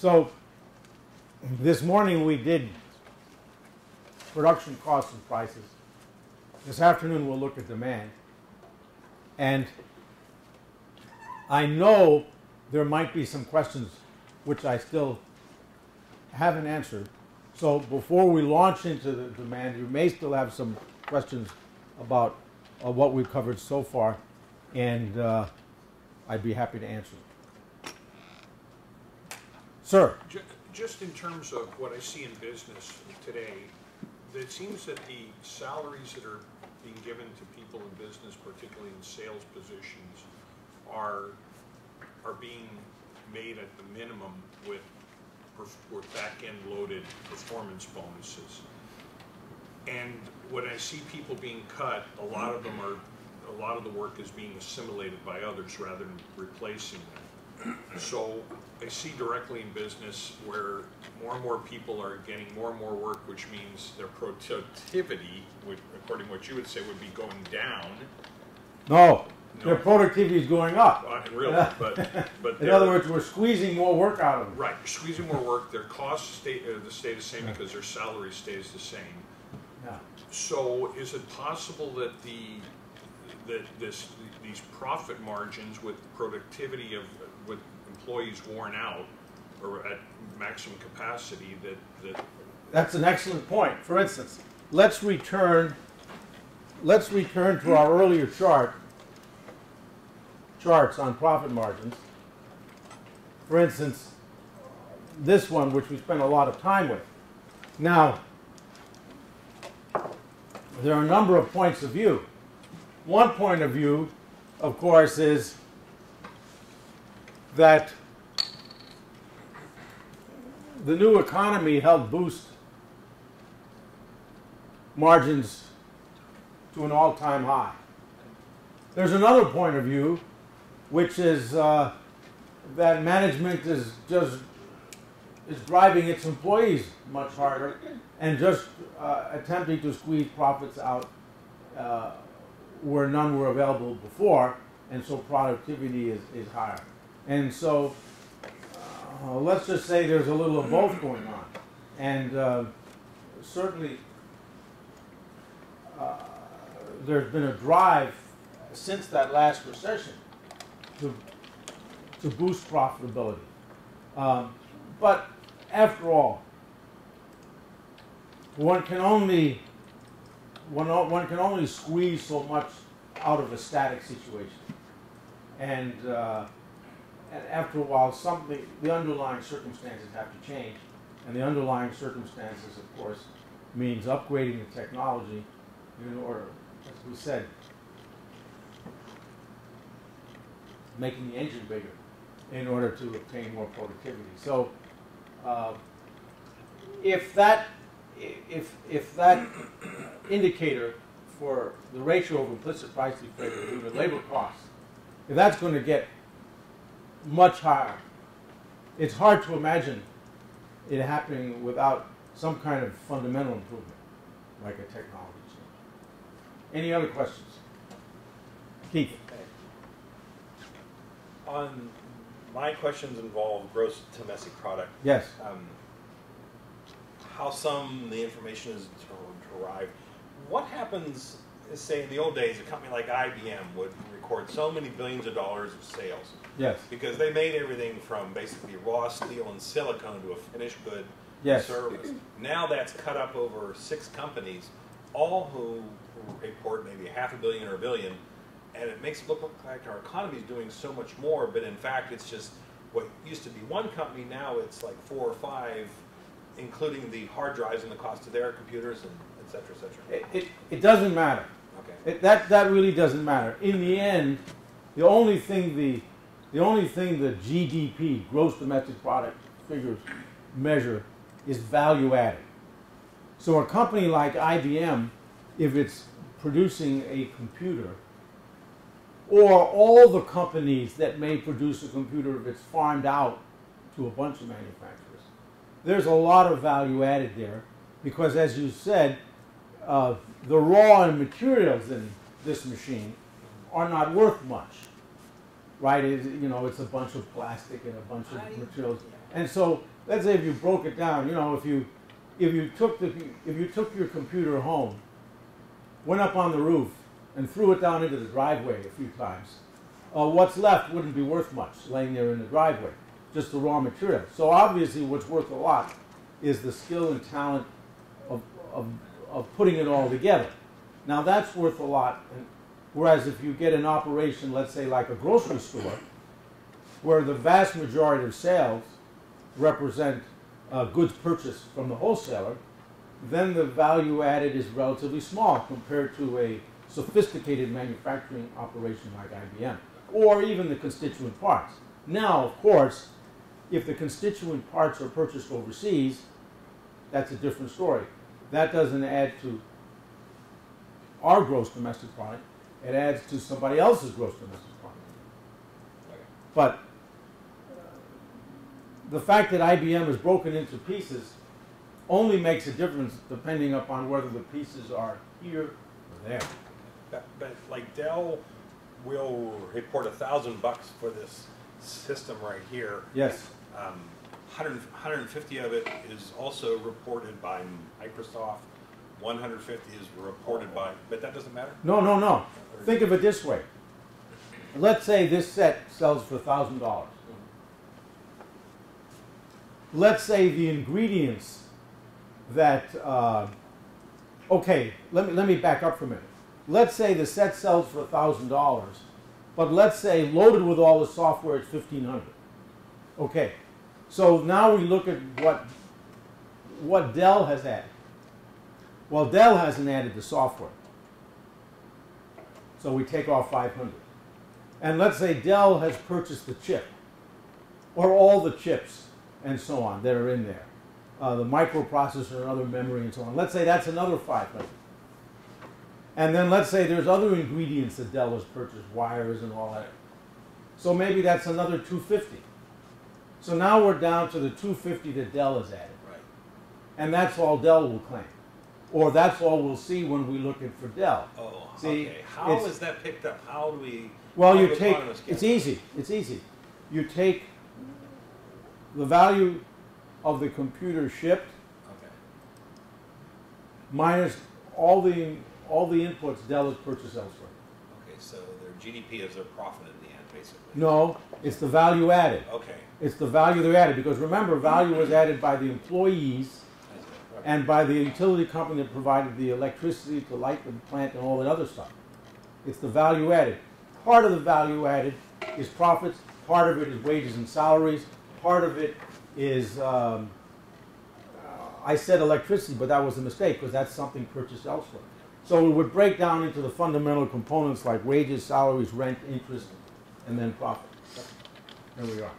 So this morning we did production costs and prices. This afternoon we'll look at demand. And I know there might be some questions which I still haven't answered. So before we launch into the demand, you may still have some questions about what we've covered so far, and I'd be happy to answer them. Sir? Just in terms of what I see in business today, it seems that the salaries that are being given to people in business, particularly in sales positions, are being made at the minimum with back-end loaded performance bonuses. And when I see people being cut, a lot of the work is being assimilated by others rather than replacing them. So I see directly in business where more and more people are getting more and more work, which means their productivity, according to what you would say, would be going down. No. Their productivity is going up. Really, but in other words, we're squeezing more work out of them. Right, you're squeezing more work. Their costs stay the same because their salary stays the same. Yeah. So, is it possible that these profit margins with productivity with employees worn out or at maximum capacity that That's an excellent point. For instance, let's return to our earlier charts on profit margins. For instance, this one, which we spent a lot of time with. Now, there are a number of points of view. One point of view, of course, is that the new economy helped boost margins to an all-time high. There's another point of view, which is that management is driving its employees much harder and just attempting to squeeze profits out where none were available before, and so productivity is higher. And so let's just say there's a little of both going on. And certainly there's been a drive since that last recession to boost profitability. But after all, one can only squeeze so much out of a static situation. And after a while, the underlying circumstances have to change. And the underlying circumstances, of course, means upgrading the technology in order, as we said, making the engine bigger in order to obtain more productivity. So if that indicator for the ratio of implicit price deflator due to labor costs, if that's going to get much higher, it's hard to imagine it happening without some kind of fundamental improvement, like a technology change. Any other questions? Keith. My questions involve gross domestic product. Yes. How the information is derived. What happens, say in the old days, a company like IBM would record so many billions of dollars of sales. Yes. Because they made everything from basically raw steel and silicone to a finished good service. Now that's cut up over 6 companies, all who report maybe $500 million or $1 billion. And it makes it look like our economy is doing so much more, but in fact it's just what used to be one company, now it's like 4 or 5, including the hard drives and the cost of their computers, and et cetera, et cetera. It doesn't matter. Okay. That really doesn't matter. In the end, the only thing the GDP, gross domestic product figures measure, is value added. So a company like IBM, if it's producing a computer, or all the companies that may produce a computer if it's farmed out to a bunch of manufacturers, there's a lot of value added there, because as you said, the raw materials in this machine are not worth much, right? It's a bunch of plastic and a bunch of materials. And so let's say if you broke it down, you know, if you took your computer home, went up on the roof, and threw it down into the driveway a few times, what's left wouldn't be worth much laying there in the driveway, just the raw material. So obviously what's worth a lot is the skill and talent of putting it all together. Now that's worth a lot, whereas if you get an operation, let's say like a grocery store, where the vast majority of sales represent goods purchased from the wholesaler, then the value added is relatively small compared to a sophisticated manufacturing operation like IBM, or even the constituent parts. Now, of course, if the constituent parts are purchased overseas, that's a different story. That doesn't add to our gross domestic product, it adds to somebody else's gross domestic product. But the fact that IBM is broken into pieces only makes a difference depending upon whether the pieces are here or there. But like Dell will report $1,000 for this system right here. Yes. 150 of it is also reported by Microsoft. 150 is reported by, but that doesn't matter? No, no, no. Think of it this way. Let's say this set sells for $1,000. Let's say the ingredients that, okay, let me back up for a minute. Let's say the set sells for $1,000, but let's say loaded with all the software it's $1,500. Okay, so now we look at what Dell has added. Well, Dell hasn't added the software, so we take off 500. And let's say Dell has purchased the chip, or all the chips, and so on that are in there, the microprocessor and other memory and so on. Let's say that's another 500. And then let's say there's other ingredients that Dell has purchased, wires and all that. So maybe that's another 250. So now we're down to the 250 that Dell has added. Right. And that's all Dell will claim. Or that's all we'll see when we look at for Dell. Oh, see, okay. How is that picked up? How do we... Well, you take, it's easy, it's easy. You take the value of the computer shipped, okay, minus all the inputs Dell has purchased elsewhere. Okay, so their GDP is their profit in the end, basically. No, it's the value added. Okay. It's the value they're added, because remember, value was added by the employees and by the utility company that provided the electricity to light the plant and all that other stuff. It's the value added. Part of the value added is profits, part of it is wages and salaries, part of it is, I said electricity, but that was a mistake because that's something purchased elsewhere. So it would break down into the fundamental components like wages, salaries, rent, interest, and then profit. There we are.